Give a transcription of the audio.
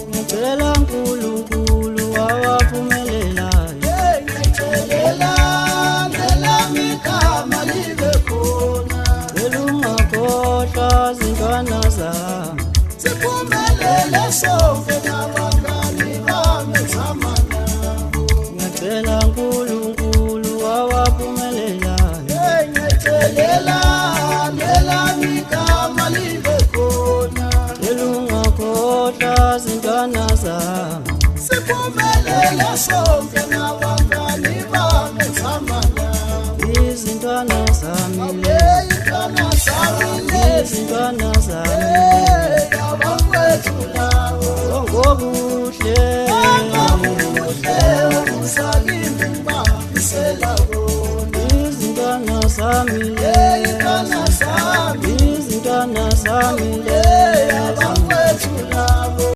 ngicela uNkulunkulu awaphumelelayo. Ngiyacela ngelami igama libe khona. Cela ungakhohlwa zintwana zami, Siphumelele sonke nabangani bami ngizama nabo. ngiyacela uNkulunkulu awaphumelelayo. Ngiyacela ngelami igama libe khona. Cela ungakhohlwa zintwana zami, Siphumelele sonke nabangani bami ngizama nabo. izintwana zami le, Izintwana zami lezi, izintwana zami abakwethu lawo. ngokuhle izintwana zami le, izintwana zami le.